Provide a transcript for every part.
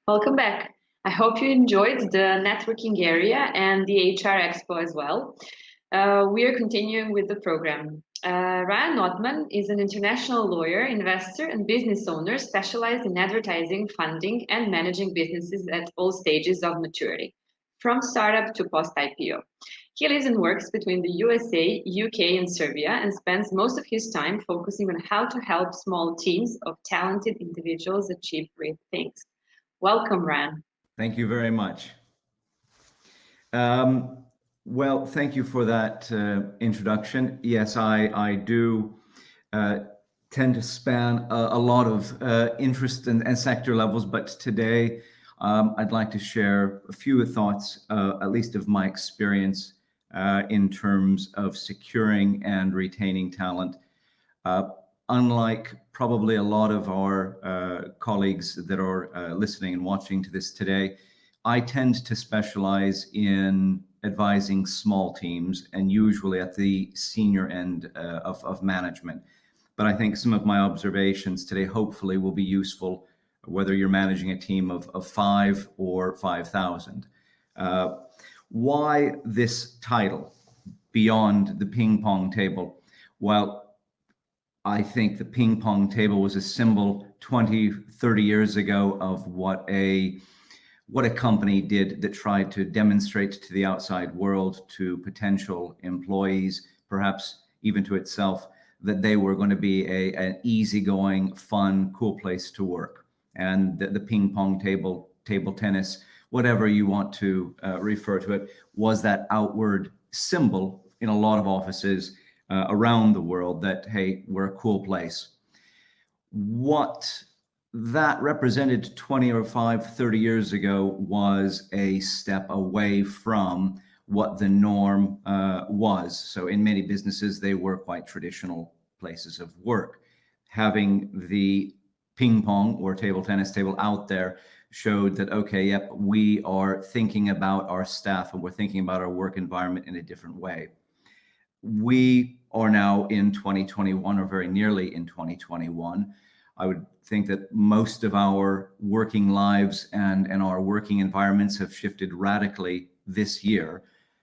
Welcome back. I hope you enjoyed the networking area and the HR Expo as well. We are continuing with the program. Ryan Ottman is an international lawyer, investor, and business owner specialized in advertising, funding, and managing businesses at all stages of maturity, from startup to post-IPO. He lives and works between the USA, UK, and Serbia, and spends most of his time focusing on how to help small teams of talented individuals achieve great things. Welcome, Ran. Thank you very much. Well, thank you for that introduction. Yes, I do tend to span a lot of interest and sector levels, but today I'd like to share a few thoughts, at least of my experience in terms of securing and retaining talent. Unlike probably a lot of our colleagues that are listening and watching to this today, I tend to specialize in advising small teams and usually at the senior end of management. But I think some of my observations today hopefully will be useful whether you're managing a team of 5 or 5,000. Why this title, Beyond the Ping Pong Table? Well, I think the ping pong table was a symbol 20, 30 years ago of what a company did that tried to demonstrate to the outside world, to potential employees, perhaps even to itself, that they were going to be an easygoing, fun, cool place to work. And the ping pong table tennis, whatever you want to refer to it, was that outward symbol in a lot of offices around the world that, hey, we're a cool place. What that represented 20 or 30 years ago was a step away from what the norm was. So in many businesses, they were quite traditional places of work. Having the ping pong or table tennis table out there showed that, okay, yep, we are thinking about our staff and we're thinking about our work environment in a different way. We are now in 2021, or very nearly in 2021. I would think that most of our working lives and our working environments have shifted radically this year.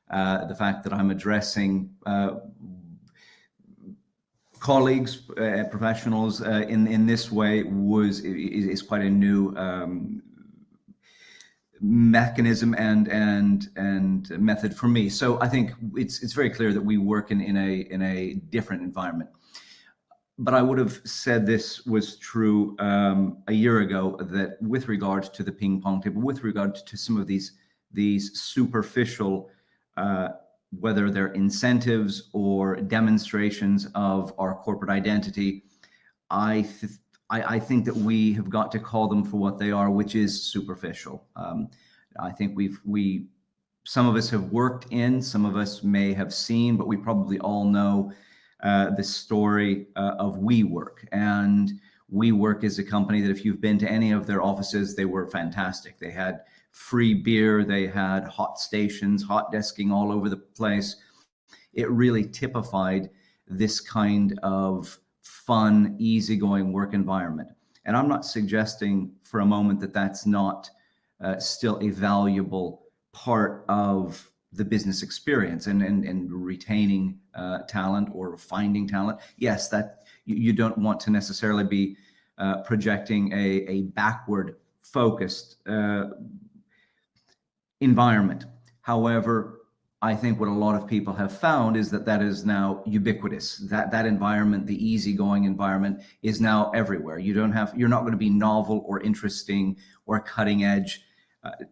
The fact that I'm addressing colleagues, professionals in this way is quite a new mechanism and method for me. So I think it's very clear that we work in a different environment. But I would have said this was true a year ago, that with regard to the ping pong table, with regard to some of these superficial, whether they're incentives or demonstrations of our corporate identity, I think that we have got to call them for what they are, which is superficial. I think some of us have worked in, some of us may have seen, but we probably all know the story of WeWork. And WeWork is a company that if you've been to any of their offices, they were fantastic. They had free beer, they had hot stations, hot desking all over the place. It really typified this kind of fun, easygoing work environment. And I'm not suggesting for a moment that that's not still a valuable part of the business experience and retaining talent or finding talent. Yes, that you don't want to necessarily be projecting a backward focused environment. However, I think what a lot of people have found is that is now ubiquitous. That environment, the easygoing environment, is now everywhere. You're not going to be novel or interesting or cutting edge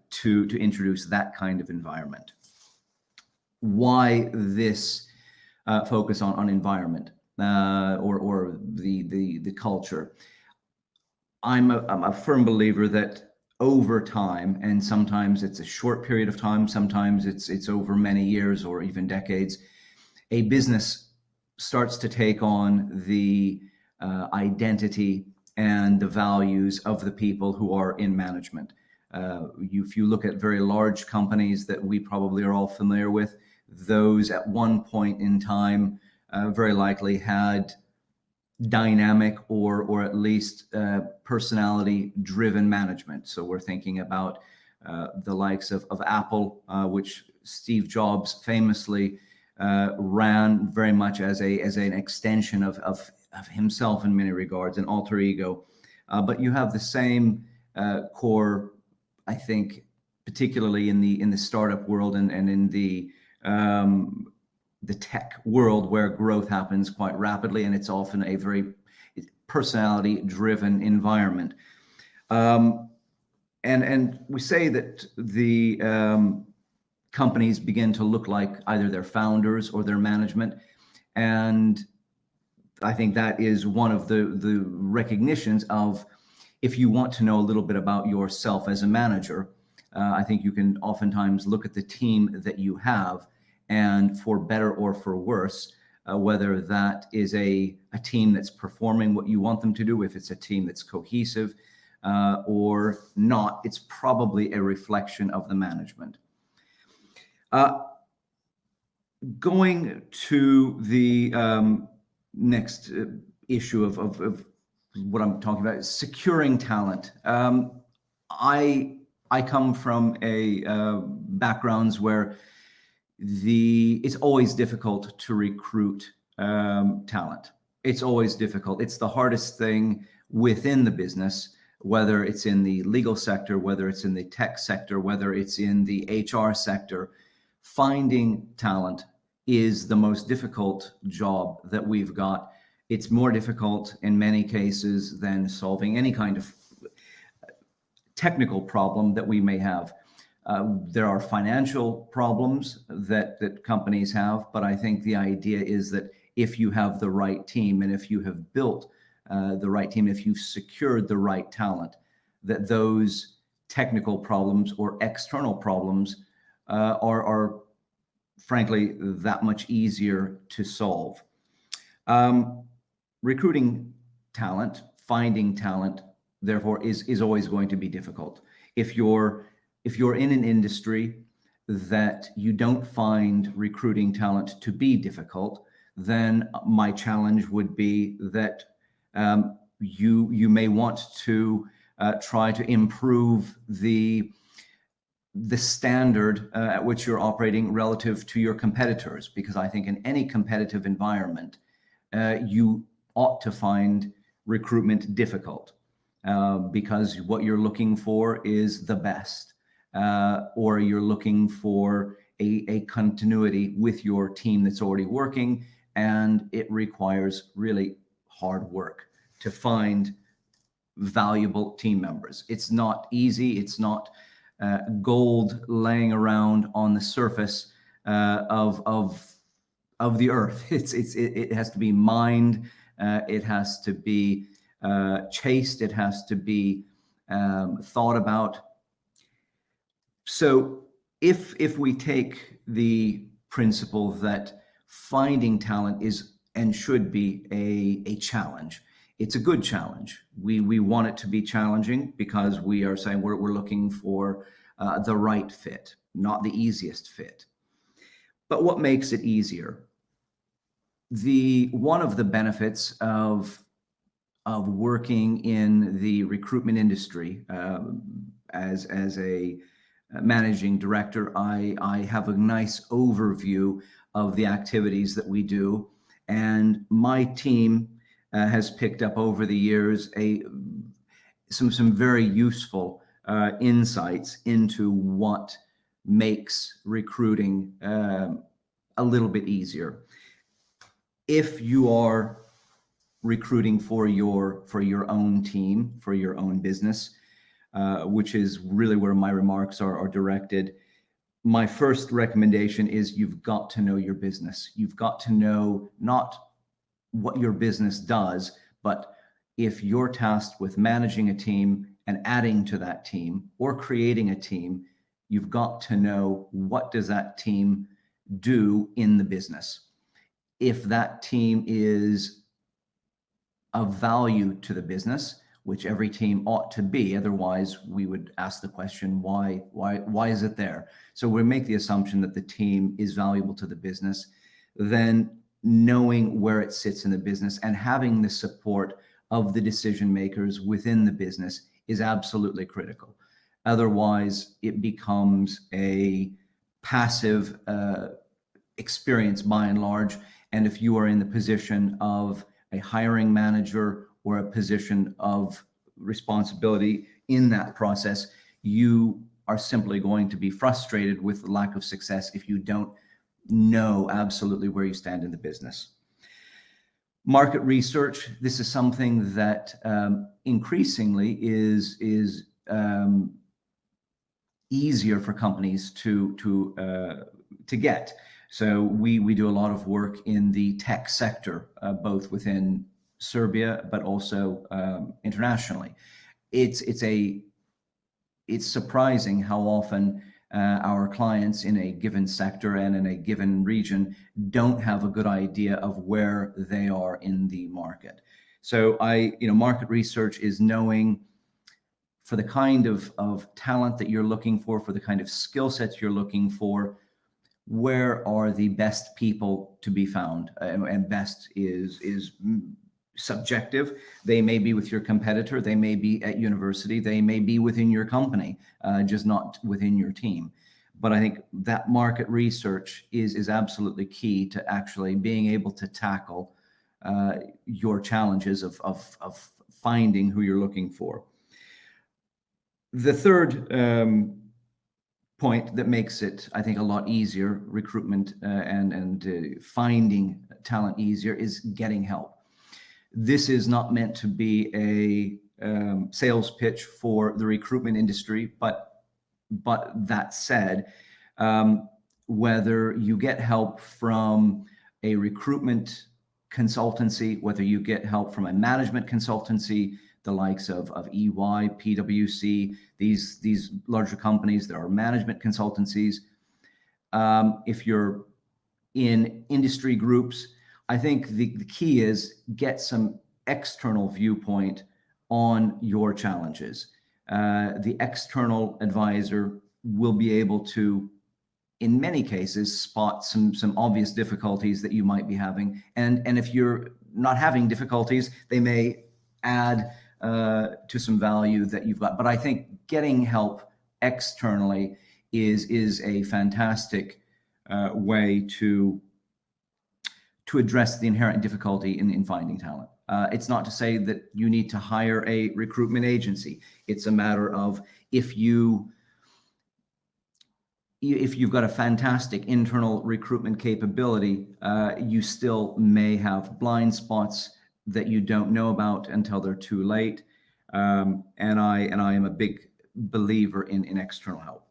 to introduce that kind of environment. Why this focus on environment or the culture? I'm a firm believer that over time, and sometimes it's a short period of time, sometimes it's over many years or even decades, a business starts to take on the identity and the values of the people who are in management. If you look at very large companies that we probably are all familiar with, those at one point in time very likely had dynamic or at least personality driven management. So we're thinking about the likes of Apple, which Steve Jobs famously ran very much as an extension of himself in many regards, an alter ego. But you have the same core, I think, particularly in the startup world and in the tech world, where growth happens quite rapidly, and it's often a very personality-driven environment. And we say that the companies begin to look like either their founders or their management, and I think that is one of the recognitions of, if you want to know a little bit about yourself as a manager, I think you can oftentimes look at the team that you have, and for better or for worse, whether that is a team that's performing what you want them to do, if it's a team that's cohesive or not, it's probably a reflection of the management. Going to the next issue of what I'm talking about is securing talent. I come from a backgrounds where it's always difficult to recruit talent. It's always difficult. It's the hardest thing within the business, whether it's in the legal sector, whether it's in the tech sector, whether it's in the HR sector. Finding talent is the most difficult job that we've got. It's more difficult in many cases than solving any kind of technical problem that we may have. There are financial problems that companies have, but I think the idea is that if you have the right team, and if you have built the right team, if you've secured the right talent, that those technical problems or external problems are frankly that much easier to solve. Recruiting talent, finding talent, therefore, is always going to be difficult. If you're in an industry that you don't find recruiting talent to be difficult, then my challenge would be that you may want to try to improve the standard at which you're operating relative to your competitors, because I think in any competitive environment, you ought to find recruitment difficult because what you're looking for is the best, or you're looking for a continuity with your team that's already working, and it requires really hard work to find valuable team members. It's not easy. It's not gold laying around on the surface of the earth. It has to be mined. It has to be chased. It has to be thought about. So if we take the principle that finding talent is and should be a challenge, it's a good challenge. We want it to be challenging because we are saying we're looking for the right fit, not the easiest fit. But what makes it easier? One of the benefits of working in the recruitment industry as a managing director, I have a nice overview of the activities that we do, and my team has picked up over the years some very useful insights into what makes recruiting a little bit easier. If you are recruiting for your own team, for your own business, which is really where my remarks are directed, my first recommendation is you've got to know your business. You've got to know not what your business does, but if you're tasked with managing a team and adding to that team or creating a team, you've got to know what does that team do in the business. If that team is of value to the business, which every team ought to be, otherwise we would ask the question, why is it there? So we make the assumption that the team is valuable to the business, then knowing where it sits in the business and having the support of the decision makers within the business is absolutely critical. Otherwise, it becomes a passive experience by and large. And if you are in the position of a hiring manager or a position of responsibility in that process, you are simply going to be frustrated with the lack of success if you don't know absolutely where you stand in the business. Market research, this is something that increasingly is easier for companies to get. So we do a lot of work in the tech sector, both within Serbia but also internationally. It's surprising how often our clients in a given sector and in a given region don't have a good idea of where they are in the market. So market research is knowing for the kind of talent that you're looking for the kind of skill sets you're looking for, where are the best people to be found? And best is subjective. They may be with your competitor, they may be at university, they may be within your company, just not within your team. But I think that market research is absolutely key to actually being able to tackle your challenges of finding who you're looking for. The third point that makes it, I think, a lot easier, recruitment and finding talent easier, is getting help. This is not meant to be a sales pitch for the recruitment industry, but that said, whether you get help from a recruitment consultancy, whether you get help from a management consultancy, the likes of EY, PwC, these larger companies that are management consultancies. If you're in industry groups, I think the key is get some external viewpoint on your challenges. The external advisor will be able to, in many cases, spot some obvious difficulties that you might be having. And if you're not having difficulties, they may add to some value that you've got. But I think getting help externally is a fantastic way to address the inherent difficulty in finding talent. It's not to say that you need to hire a recruitment agency. It's a matter of if you've got a fantastic internal recruitment capability, you still may have blind spots that you don't know about until they're too late. And I am a big believer in external help.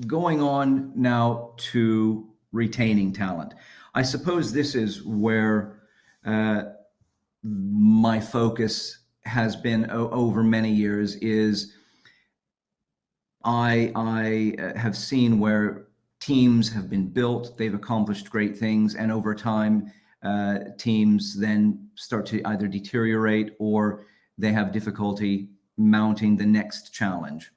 Going on now to retaining talent. I suppose this is where my focus has been over many years. Is I have seen where teams have been built, they've accomplished great things, and over time, teams then start to either deteriorate or they have difficulty mounting the next challenge.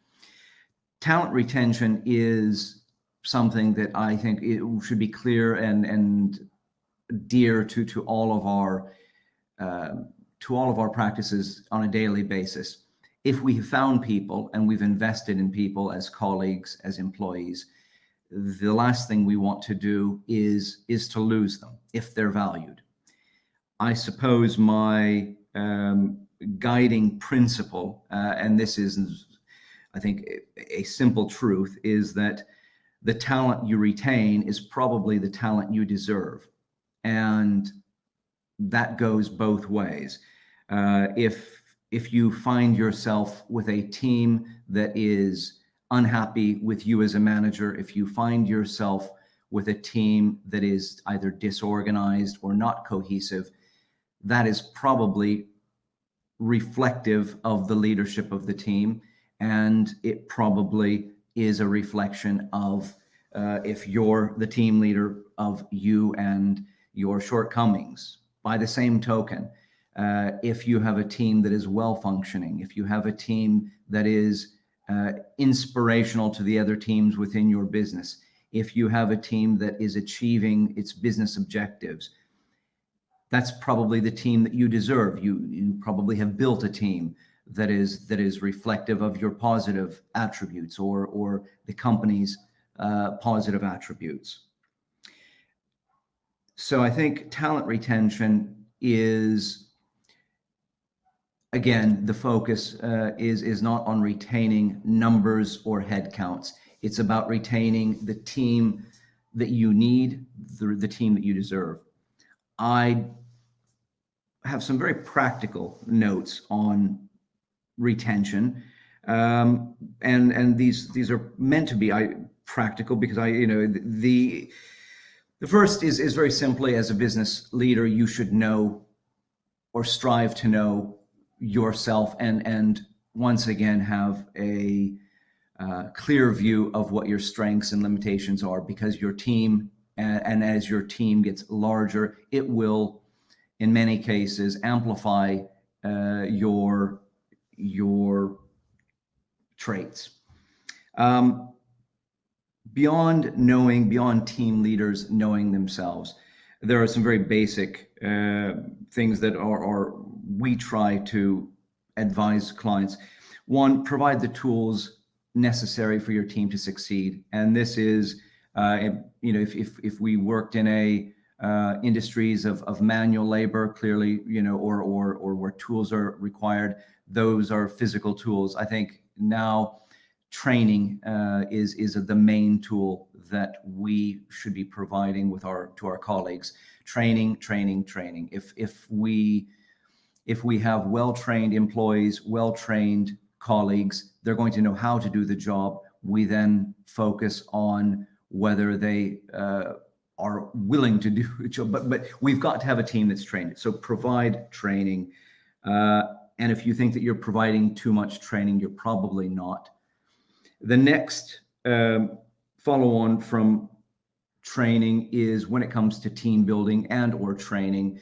Talent retention is something that I think it should be clear and dear to all of our practices on a daily basis. If we have found people and we've invested in people as colleagues, as employees, the last thing we want to do is to lose them if they're valued. I suppose my guiding principle, and this is, I think, a simple truth, is that the talent you retain is probably the talent you deserve. And that goes both ways. If you find yourself with a team that is unhappy with you as a manager, if you find yourself with a team that is either disorganized or not cohesive, that is probably reflective of the leadership of the team. And it probably is a reflection of, if you're the team leader, of you and your shortcomings. By the same token, if you have a team that is well functioning, if you have a team that is inspirational to the other teams within your business, if you have a team that is achieving its business objectives, that's probably the team that you deserve. You probably have built a team that is reflective of your positive attributes, or the company's positive attributes. So I think talent retention is, again, the focus is not on retaining numbers or headcounts. It's about retaining the team that you need, the team that you deserve. I have some very practical notes on retention, and these are meant to be practical, because the first is very simply, as a business leader, you should know, or strive to know, yourself, and once again have a clear view of what your strengths and limitations are, because your team, and as your team gets larger, it will, in many cases, amplify your traits. Beyond team leaders knowing themselves, there are some very basic things that we try to advise clients. One, provide the tools necessary for your team to succeed. And this is, if we worked in a industries of manual labor, clearly, or where tools are required, those are physical tools. I think now training is the main tool that we should be providing to our colleagues. Training. If we have well-trained employees, well-trained colleagues, they're going to know how to do the job. We then focus on whether they are willing to do the job, but we've got to have a team that's trained. So provide training. And if you think that you're providing too much training, you're probably not. The next follow on from training is when it comes to team building and or training.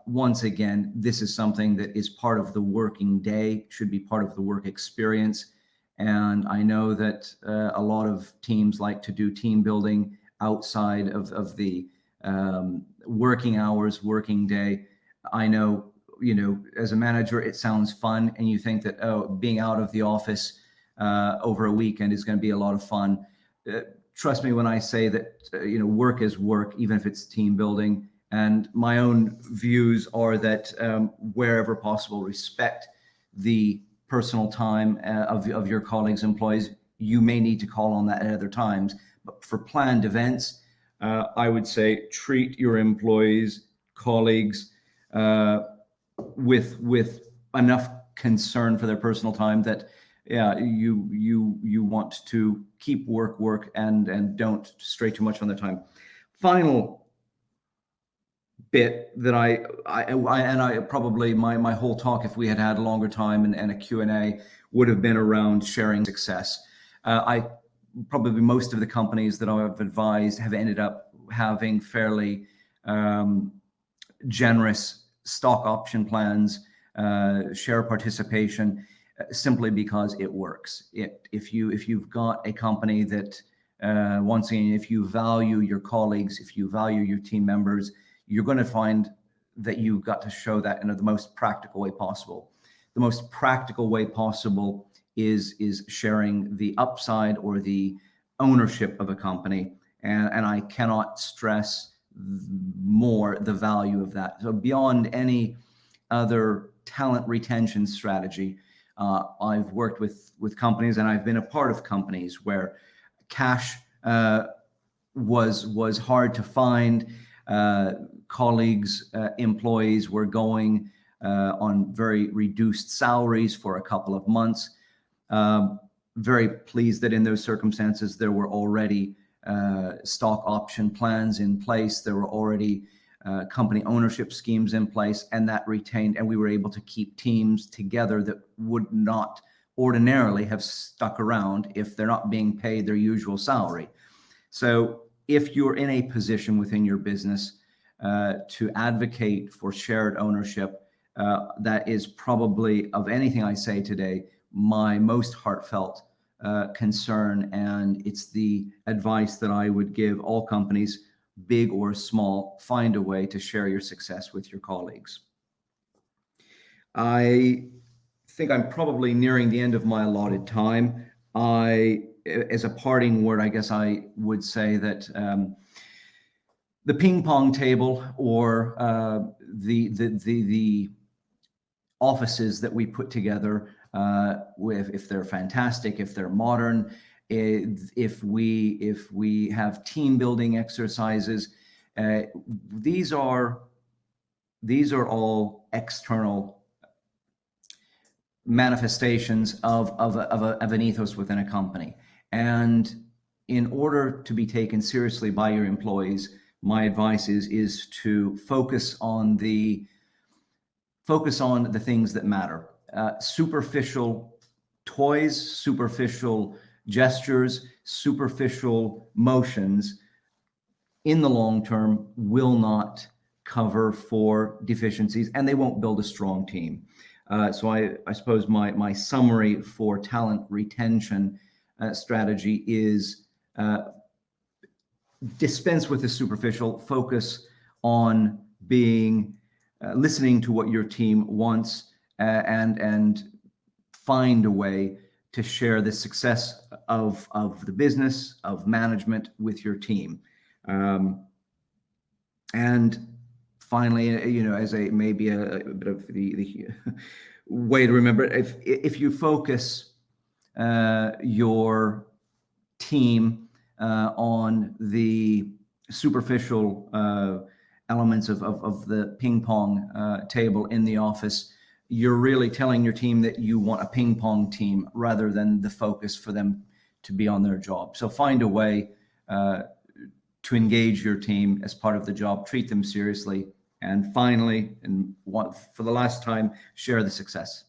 Once again, this is something that is part of the working day, should be part of the work experience. And I know that a lot of teams like to do team building outside of the working hours, working day. I know, as a manager, it sounds fun, and you think that, being out of the office over a weekend is going to be a lot of fun. Trust me when I say that, work is work, even if it's team building. And my own views are that wherever possible, respect the personal time of your colleagues, employees. You may need to call on that at other times, but for planned events, I would say treat your employees, colleagues, with enough concern for their personal time that, you want to keep work and don't stray too much on their time. Final bit that I probably my whole talk, if we had a longer time and a Q&A, would have been around sharing success. Probably most of the companies that I've advised have ended up having fairly generous stock option plans, share participation, simply because it works. If you've got a company that, once again, if you value your colleagues, if you value your team members, you're going to find that you've got to show that in the most practical way possible. The most practical way possible is sharing the upside or the ownership of a company. And I cannot stress more the value of that. So beyond any other talent retention strategy, I've worked with companies, and I've been a part of companies where cash was hard to find. Colleagues, employees were going on very reduced salaries for a couple of months. Very pleased that in those circumstances there were already stock option plans in place. There were already company ownership schemes in place, and that retained, and we were able to keep teams together that would not ordinarily have stuck around if they're not being paid their usual salary. So if you're in a position within your business to advocate for shared ownership, that is probably, of anything I say today, my most heartfelt concern, and it's the advice that I would give all companies, big or small. Find a way to share your success with your colleagues. I think I'm probably nearing the end of my allotted time. As a parting word, I guess I would say that the ping pong table, or the offices that we put together, if they're fantastic, if they're modern, if we have team building exercises, these are all external manifestations of an ethos within a company. And in order to be taken seriously by your employees, my advice is to focus on the things that matter. Superficial toys, superficial gestures, superficial motions in the long term will not cover for deficiencies, and they won't build a strong team. So I suppose my summary for talent retention strategy is dispense with the superficial, focus on being listening to what your team wants, and find a way to share the success of the business, of management with your team. And finally, you know, as maybe a bit of the way to remember it, if you focus your team on the superficial elements of the ping pong table in the office, you're really telling your team that you want a ping pong team rather than the focus for them to be on their job. So find a way to engage your team as part of the job, treat them seriously, and finally, and for the last time, share the success.